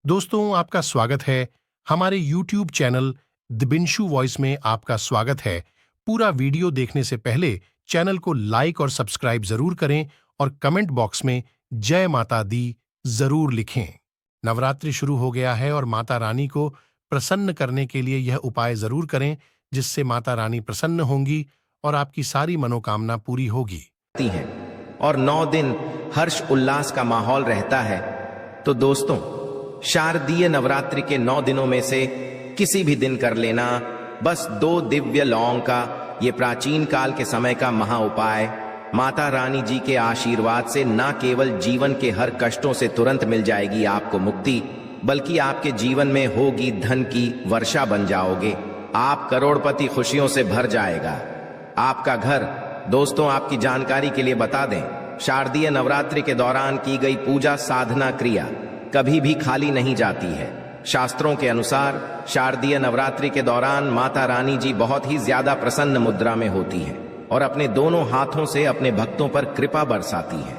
दोस्तों, आपका स्वागत है हमारे YouTube चैनल दिबिंशु वॉइस में। आपका स्वागत है। पूरा वीडियो देखने से पहले चैनल को लाइक और सब्सक्राइब जरूर करें और कमेंट बॉक्स में जय माता दी जरूर लिखें। नवरात्रि शुरू हो गया है और माता रानी को प्रसन्न करने के लिए यह उपाय जरूर करें, जिससे माता रानी प्रसन्न होंगी और आपकी सारी मनोकामना पूरी होगी। हैं और 9 दिन हर्ष उल्लास का माहौल रहता है। तो दोस्तों, शारदीय नवरात्रि के 9 दिनों में से किसी भी दिन कर लेना। बस 2 दिव्य लौंग का ये प्राचीन काल के समय का महा उपाय माता रानी जी के आशीर्वाद से न केवल जीवन के हर कष्टों से तुरंत मिल जाएगी आपको मुक्ति, बल्कि आपके जीवन में होगी धन की वर्षा बन जाओगे। आप करोड़पति खुशियों से भर जाएगा आपका घर। दोस्तों, आपकी जानकारी के लिए बता दें, शारदीय नवरात्रि के दौरान की गई पूजा साधना क्रिया कभी भी खाली नहीं जाती है। शास्त्रों के अनुसार शारदीय नवरात्रि के दौरान माता रानी जी बहुत ही ज्यादा प्रसन्न मुद्रा में होती है और अपने दोनों हाथों से अपने भक्तों पर कृपा बरसाती है।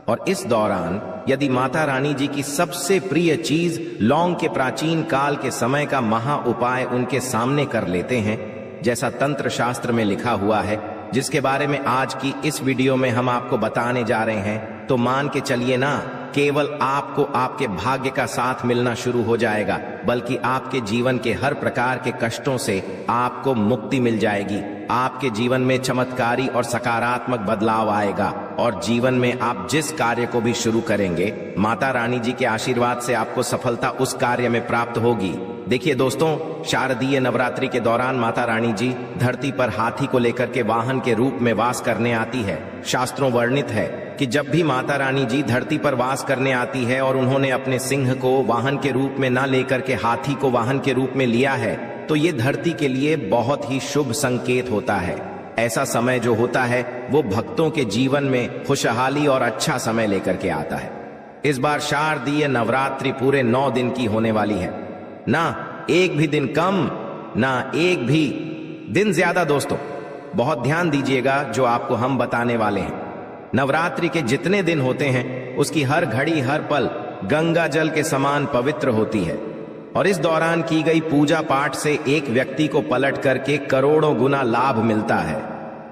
और इस दौरान यदि माता रानी जी की सबसे प्रिय चीज लौंग के प्राचीन काल के समय का महा उपाय उनके सामने कर लेते हैं, जैसा तंत्र शास्त्र में लिखा हुआ है, जिसके बारे में आज की इस वीडियो में हम आपको बताने जा रहे हैं, तो मान के चलिए ना, केवल आपको आपके भाग्य का साथ मिलना शुरू हो जाएगा, बल्कि आपके जीवन के हर प्रकार के कष्टों से आपको मुक्ति मिल जाएगी। आपके जीवन में चमत्कारी और सकारात्मक बदलाव आएगा और जीवन में आप जिस कार्य को भी शुरू करेंगे, माता रानी जी के आशीर्वाद से आपको सफलता उस कार्य में प्राप्त होगी। देखिए दोस्तों, शारदीय नवरात्रि के दौरान माता रानी जी धरती पर हाथी को लेकर के वाहन के रूप में वास करने आती है। शास्त्रों वर्णित है कि जब भी माता रानी जी धरती पर वास करने आती है और उन्होंने अपने सिंह को वाहन के रूप में न लेकर के हाथी को वाहन के रूप में लिया है, तो ये धरती के लिए बहुत ही शुभ संकेत होता है। ऐसा समय जो होता है वो भक्तों के जीवन में खुशहाली और अच्छा समय लेकर के आता है। इस बार शारदीय नवरात्रि पूरे 9 दिन की होने वाली है। ना एक भी दिन कम, ना एक भी दिन ज्यादा। दोस्तों, बहुत ध्यान दीजिएगा जो आपको हम बताने वाले हैं। नवरात्रि के जितने दिन होते हैं उसकी हर घड़ी हर पल गंगा जल के समान पवित्र होती है और इस दौरान की गई पूजा पाठ से एक व्यक्ति को पलट करके करोड़ों गुना लाभ मिलता है।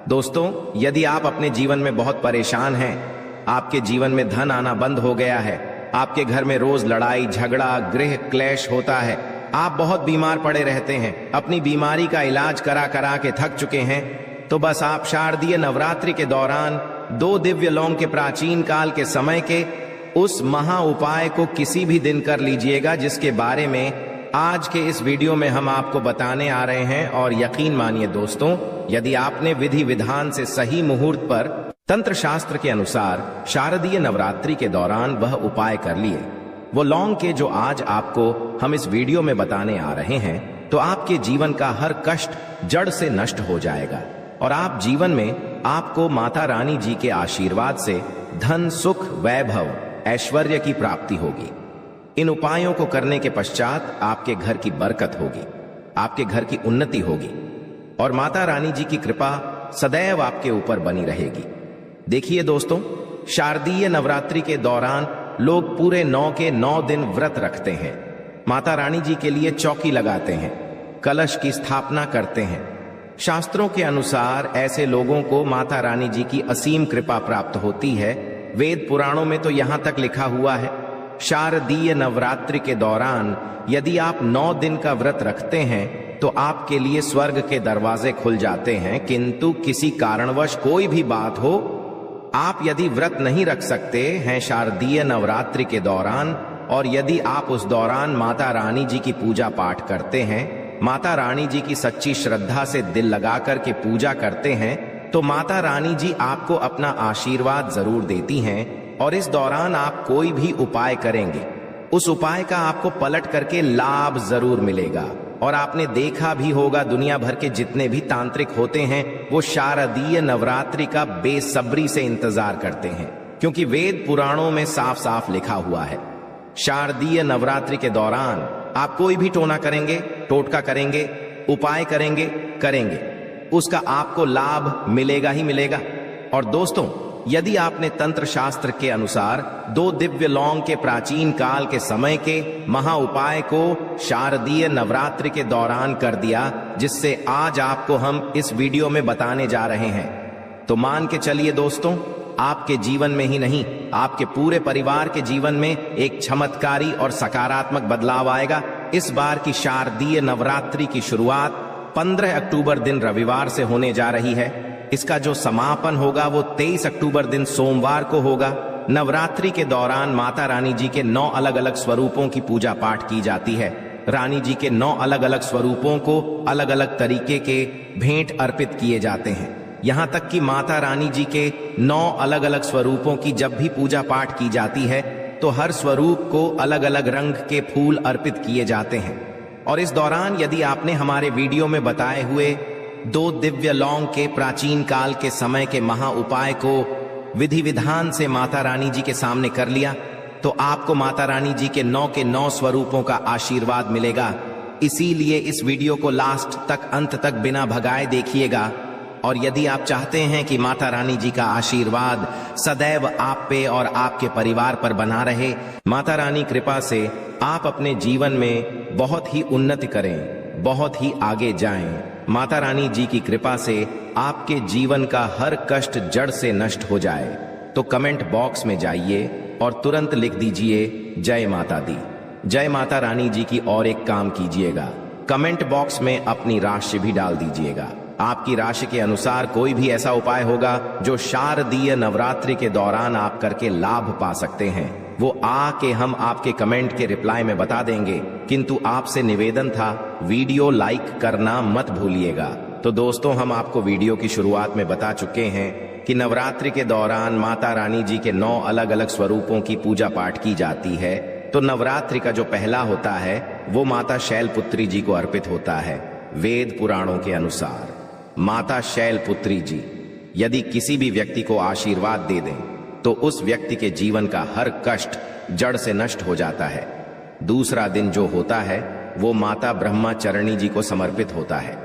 दोस्तों, यदि आप अपने जीवन में बहुत परेशान हैं, आपके जीवन में धन आना बंद हो गया है, आपके घर में रोज लड़ाई झगड़ा गृह क्लेश होता है, आप बहुत बीमार पड़े रहते हैं, अपनी बीमारी का इलाज करा करा के थक चुके हैं, तो बस आप शारदीय नवरात्रि के दौरान 2 दिव्य लौंग के प्राचीन काल के समय के उस महा उपाय को किसी भी दिन कर लीजिएगा, जिसके बारे में आज के इस वीडियो में हम आपको बताने आ रहे हैं। और यकीन मानिए दोस्तों, यदि आपने विधि विधान से सही मुहूर्त पर तंत्र शास्त्र के अनुसार शारदीय नवरात्रि के दौरान वह उपाय कर लिए, वो लौंग के जो आज आपको हम इस वीडियो में बताने आ रहे हैं, तो आपके जीवन का हर कष्ट जड़ से नष्ट हो जाएगा और आप जीवन में आपको माता रानी जी के आशीर्वाद से धन सुख वैभव ऐश्वर्य की प्राप्ति होगी। इन उपायों को करने के पश्चात आपके घर की बरकत होगी, आपके घर की उन्नति होगी और माता रानी जी की कृपा सदैव आपके ऊपर बनी रहेगी। देखिए दोस्तों, शारदीय नवरात्रि के दौरान लोग पूरे 9 के 9 दिन व्रत रखते हैं, माता रानी जी के लिए चौकी लगाते हैं, कलश की स्थापना करते हैं। शास्त्रों के अनुसार ऐसे लोगों को माता रानी जी की असीम कृपा प्राप्त होती है। वेद पुराणों में तो यहां तक लिखा हुआ है, शारदीय नवरात्रि के दौरान यदि आप 9 दिन का व्रत रखते हैं तो आपके लिए स्वर्ग के दरवाजे खुल जाते हैं। किंतु किसी कारणवश कोई भी बात हो, आप यदि व्रत नहीं रख सकते हैं शारदीय नवरात्रि के दौरान, और यदि आप उस दौरान माता रानी जी की पूजा पाठ करते हैं, माता रानी जी की सच्ची श्रद्धा से दिल लगा करके पूजा करते हैं, तो माता रानी जी आपको अपना आशीर्वाद जरूर देती हैं। और इस दौरान आप कोई भी उपाय करेंगे, उस उपाय का आपको पलट करके लाभ जरूर मिलेगा। और आपने देखा भी होगा, दुनिया भर के जितने भी तांत्रिक होते हैं वो शारदीय नवरात्रि का बेसब्री से इंतजार करते हैं, क्योंकि वेद पुराणों में साफ साफ लिखा हुआ है, शारदीय नवरात्रि के दौरान आप कोई भी टोना करेंगे, टोटका करेंगे, उपाय करेंगे, उसका आपको लाभ मिलेगा ही मिलेगा। और दोस्तों, यदि आपने तंत्र शास्त्र के अनुसार 2 दिव्य लौंग के प्राचीन काल के समय के महा उपाय को शारदीय नवरात्रि के दौरान कर दिया, जिससे आज आपको हम इस वीडियो में बताने जा रहे हैं, तो मान के चलिए दोस्तों, आपके जीवन में ही नहीं, आपके पूरे परिवार के जीवन में एक चमत्कारी और सकारात्मक बदलाव आएगा। इस बार की शारदीय नवरात्रि की शुरुआत 15 अक्टूबर दिन रविवार से होने जा रही है। इसका जो समापन होगा वो 23 अक्टूबर दिन सोमवार को होगा। नवरात्रि के दौरान माता रानी जी के 9 अलग अलग स्वरूपों की पूजा पाठ की जाती है। रानी जी के 9 अलग अलग स्वरूपों को अलग अलग तरीके के भेंट अर्पित किए जाते हैं। यहाँ तक कि माता रानी जी के 9 अलग अलग स्वरूपों की जब भी पूजा पाठ की जाती है तो हर स्वरूप को अलग अलग रंग के फूल अर्पित किए जाते हैं। और इस दौरान यदि आपने हमारे वीडियो में बताए हुए 2 दिव्य लौंग के प्राचीन काल के समय के महा उपाय को विधि विधान से माता रानी जी के सामने कर लिया, तो आपको माता रानी जी के 9 स्वरूपों का आशीर्वाद मिलेगा। इसीलिए इस वीडियो को लास्ट तक, अंत तक बिना भगाए देखिएगा। और यदि आप चाहते हैं कि माता रानी जी का आशीर्वाद सदैव आप पे और आपके परिवार पर बना रहे, माता रानी कृपा से आप अपने जीवन में बहुत ही उन्नति करें, बहुत ही आगे जाएं, माता रानी जी की कृपा से आपके जीवन का हर कष्ट जड़ से नष्ट हो जाए, तो कमेंट बॉक्स में जाइए और तुरंत लिख दीजिए जय माता दी। जय माता रानी जी की। और एक काम कीजिएगा, कमेंट बॉक्स में अपनी राशि भी डाल दीजिएगा। आपकी राशि के अनुसार कोई भी ऐसा उपाय होगा जो शारदीय नवरात्रि के दौरान आप करके लाभ पा सकते हैं, वो आके हम आपके कमेंट के रिप्लाई में बता देंगे। किंतु आपसे निवेदन था, वीडियो लाइक करना मत भूलिएगा। तो दोस्तों, हम आपको वीडियो की शुरुआत में बता चुके हैं कि नवरात्रि के दौरान माता रानी जी के 9 अलग अलग स्वरूपों की पूजा पाठ की जाती है। तो नवरात्रि का जो पहला होता है वो माता शैलपुत्री जी को अर्पित होता है। वेद पुराणों के अनुसार माता शैलपुत्री जी यदि किसी भी व्यक्ति को आशीर्वाद दे दें तो उस व्यक्ति के जीवन का हर कष्ट जड़ से नष्ट हो जाता है। दूसरा दिन जो होता है वो माता ब्रह्मचारिणी जी को समर्पित होता है।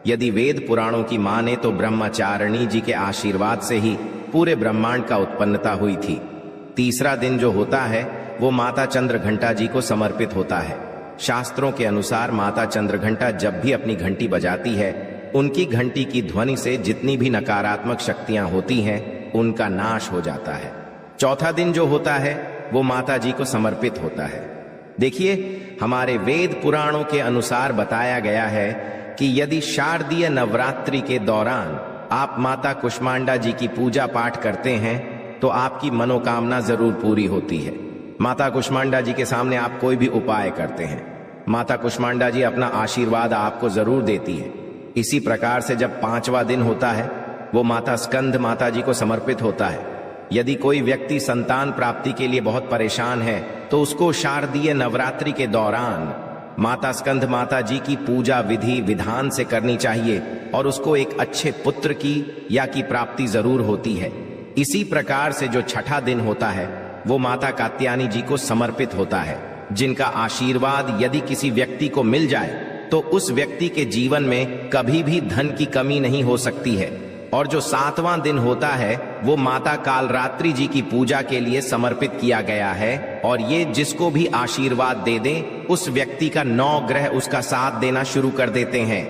यदि वेद पुराणों की माने तो ब्रह्मचारिणी जी के आशीर्वाद से ही पूरे ब्रह्मांड का उत्पन्नता हुई थी। तीसरा दिन जो होता है वो माता चंद्रघंटा जी को समर्पित होता है। शास्त्रों के अनुसार माता चंद्रघंटा जब भी अपनी घंटी बजाती है, उनकी घंटी की ध्वनि से जितनी भी नकारात्मक शक्तियां होती हैं उनका नाश हो जाता है। चौथा दिन जो होता है वो माता जी को समर्पित होता है। देखिए, हमारे वेद पुराणों के अनुसार बताया गया है कि यदि शारदीय नवरात्रि के दौरान आप माता कुष्मांडा जी की पूजा पाठ करते हैं तो आपकी मनोकामना जरूर पूरी होती है। माता कुष्मांडा जी के सामने आप कोई भी उपाय करते हैं, माता कुष्मांडा जी अपना आशीर्वाद आपको जरूर देती है। इसी प्रकार से जब 5वां दिन होता है वो माता स्कंद माता जी को समर्पित होता है। यदि कोई व्यक्ति संतान प्राप्ति के लिए बहुत परेशान है तो उसको शारदीय नवरात्रि के दौरान माता स्कंद माता जी की पूजा विधि विधान से करनी चाहिए और उसको एक अच्छे पुत्र की या की प्राप्ति जरूर होती है। इसी प्रकार से जो छठा दिन होता है वो माता कात्यायनी जी को समर्पित होता है, जिनका आशीर्वाद यदि किसी व्यक्ति को मिल जाए तो उस व्यक्ति के जीवन में कभी भी धन की कमी नहीं हो सकती है। और जो 7वां दिन होता है वो माता कालरात्रि जी की पूजा के लिए समर्पित किया गया है, और ये जिसको भी आशीर्वाद दे दें उस व्यक्ति का 9 ग्रह उसका साथ देना शुरू कर देते हैं।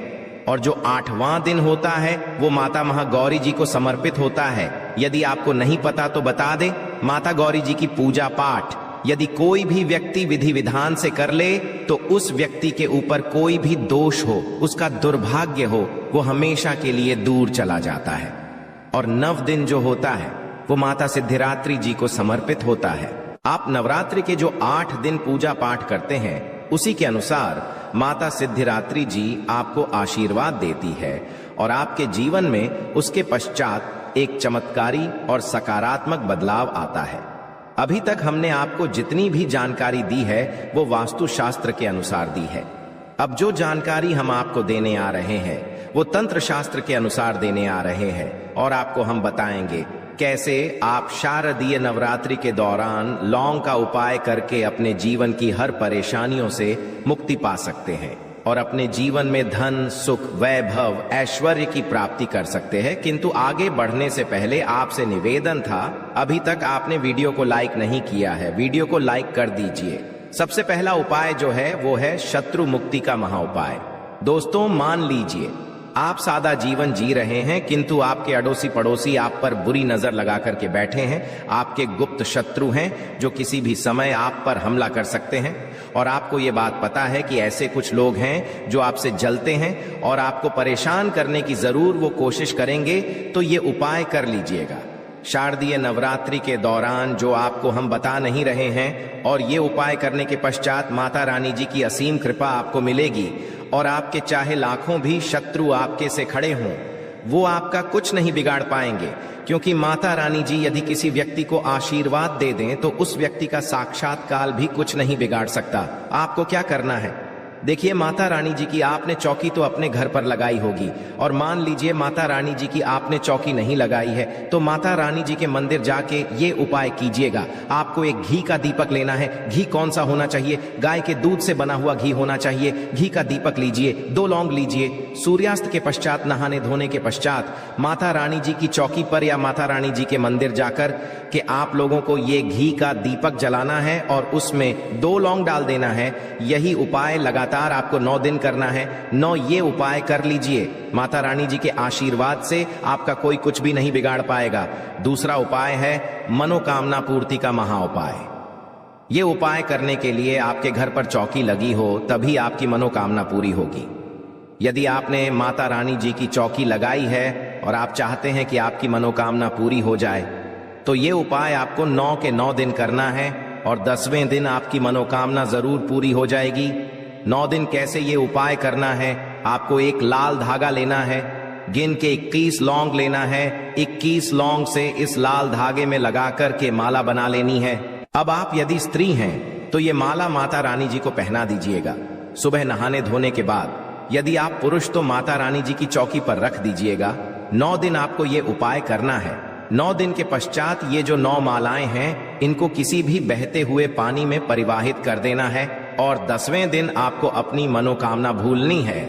और जो 8वां दिन होता है वो माता महागौरी जी को समर्पित होता है। यदि आपको नहीं पता तो बता दें, माता गौरी जी की पूजा पाठ यदि कोई भी व्यक्ति विधि विधान से कर ले तो उस व्यक्ति के ऊपर कोई भी दोष हो, उसका दुर्भाग्य हो, वो हमेशा के लिए दूर चला जाता है। और 9 दिन जो होता है वो माता सिद्धिरात्रि जी को समर्पित होता है। आप नवरात्रि के जो 8 दिन पूजा पाठ करते हैं उसी के अनुसार माता सिद्धिरात्रि जी आपको आशीर्वाद देती है और आपके जीवन में उसके पश्चात एक चमत्कारी और सकारात्मक बदलाव आता है। अभी तक हमने आपको जितनी भी जानकारी दी है वो वास्तुशास्त्र के अनुसार दी है। अब जो जानकारी हम आपको देने आ रहे हैं वो तंत्र शास्त्र के अनुसार देने आ रहे हैं, और आपको हम बताएंगे कैसे आप शारदीय नवरात्रि के दौरान लौंग का उपाय करके अपने जीवन की हर परेशानियों से मुक्ति पा सकते हैं। और अपने जीवन में धन, सुख, वैभव, ऐश्वर्य की प्राप्ति कर सकते हैं। किंतु आगे बढ़ने से पहले आपसे निवेदन था, अभी तक आपने वीडियो को लाइक नहीं किया है, वीडियो को लाइक कर दीजिए। सबसे पहला उपाय जो है वो है शत्रु मुक्ति का महा उपाय। दोस्तों, मान लीजिए आप सादा जीवन जी रहे हैं, किंतु आपके अड़ोसी पड़ोसी आप पर बुरी नजर लगा करके बैठे हैं। आपके गुप्त शत्रु हैं जो किसी भी समय आप पर हमला कर सकते हैं, और आपको ये बात पता है कि ऐसे कुछ लोग हैं जो आपसे जलते हैं और आपको परेशान करने की जरूर वो कोशिश करेंगे। तो ये उपाय कर लीजिएगा। शारदीय नवरात्रि के दौरान जो आपको हम बता नहीं रहे हैं, और ये उपाय करने के पश्चात माता रानी जी की असीम कृपा आपको मिलेगी, और आपके चाहे लाखों भी शत्रु आपके से खड़े हों, वो आपका कुछ नहीं बिगाड़ पाएंगे। क्योंकि माता रानी जी यदि किसी व्यक्ति को आशीर्वाद दे दें तो उस व्यक्ति का साक्षात काल भी कुछ नहीं बिगाड़ सकता। आपको क्या करना है, देखिए, माता रानी जी की आपने चौकी तो अपने घर पर लगाई होगी, और मान लीजिए माता रानी जी की आपने चौकी नहीं लगाई है, तो माता रानी जी के मंदिर जाके ये उपाय कीजिएगा। आपको एक घी का दीपक लेना है। घी कौन सा होना चाहिए? गाय के दूध से बना हुआ घी होना चाहिए। घी का दीपक लीजिए, 2 लौंग लीजिए। सूर्यास्त के पश्चात, नहाने धोने के पश्चात माता रानी जी की चौकी पर या माता रानी जी के मंदिर जाकर के आप लोगों को ये घी का दीपक जलाना है और उसमें 2 लौंग डाल देना है। यही उपाय लगातार आपको 9 दिन करना है। 9 ये उपाय कर लीजिए। माता रानी जी के आशीर्वाद से आपका कोई कुछ भी नहीं बिगाड़ पाएगा। दूसरा उपाय है मनोकामना पूर्ति का महा उपाय। ये उपाय करने के लिए आपके घर पर चौकी लगी हो तभी आपकी मनोकामना पूरी होगी। यदि आपने माता रानी जी की चौकी लगाई है और आप चाहते हैं कि आपकी मनोकामना पूरी हो जाए, तो ये उपाय आपको 9 के 9 दिन करना है, और 10वें दिन आपकी मनोकामना जरूर पूरी हो जाएगी। 9 दिन कैसे ये उपाय करना है? आपको एक लाल धागा लेना है, गिन के 21 लौंग लेना है। 21 लौंग से इस लाल धागे में लगा कर के माला बना लेनी है। अब आप यदि स्त्री हैं तो ये माला माता रानी जी को पहना दीजिएगा सुबह नहाने धोने के बाद। यदि आप पुरुष तो माता रानी जी की चौकी पर रख दीजिएगा। 9 दिन आपको ये उपाय करना है। 9 दिन के पश्चात ये जो 9 मालाएं हैं, इनको किसी भी बहते हुए पानी में परिवाहित कर देना है, और 10वें दिन आपको अपनी मनोकामना भूलनी है।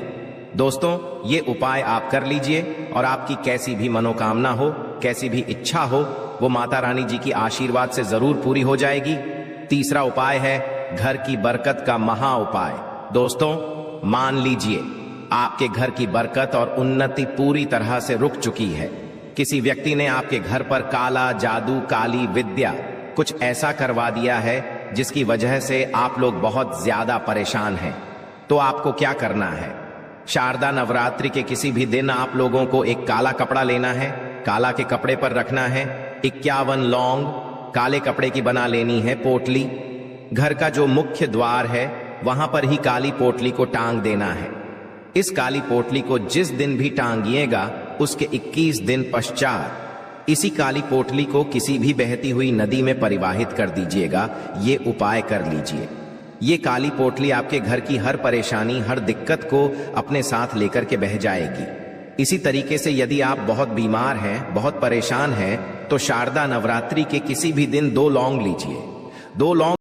दोस्तों, ये उपाय आप कर लीजिए, और आपकी कैसी भी मनोकामना हो, कैसी भी इच्छा हो, वो माता रानी जी की आशीर्वाद से जरूर पूरी हो जाएगी। तीसरा उपाय है घर की बरकत का महा उपाय। दोस्तों, मान लीजिए आपके घर की बरकत और उन्नति पूरी तरह से रुक चुकी है। किसी व्यक्ति ने आपके घर पर काला जादू, काली विद्या कुछ ऐसा करवा दिया है जिसकी वजह से आप लोग बहुत ज्यादा परेशान हैं। तो आपको क्या करना है? शारदा नवरात्रि के किसी भी दिन आप लोगों को एक काला कपड़ा लेना है, काला के कपड़े पर रखना है 51 लौंग काले कपड़े की बना लेनी है पोटली। घर का जो मुख्य द्वार है वहां पर ही काली पोटली को टांग देना है। इस काली पोटली को जिस दिन भी टांगिएगा उसके 21 दिन पश्चात इसी काली पोटली को किसी भी बहती हुई नदी में परिवाहित कर दीजिएगा। ये उपाय कर लीजिए। ये काली पोटली आपके घर की हर परेशानी, हर दिक्कत को अपने साथ लेकर के बह जाएगी। इसी तरीके से यदि आप बहुत बीमार हैं, बहुत परेशान हैं, तो शारदा नवरात्रि के किसी भी दिन 2 लौंग लीजिए। 2 लौंग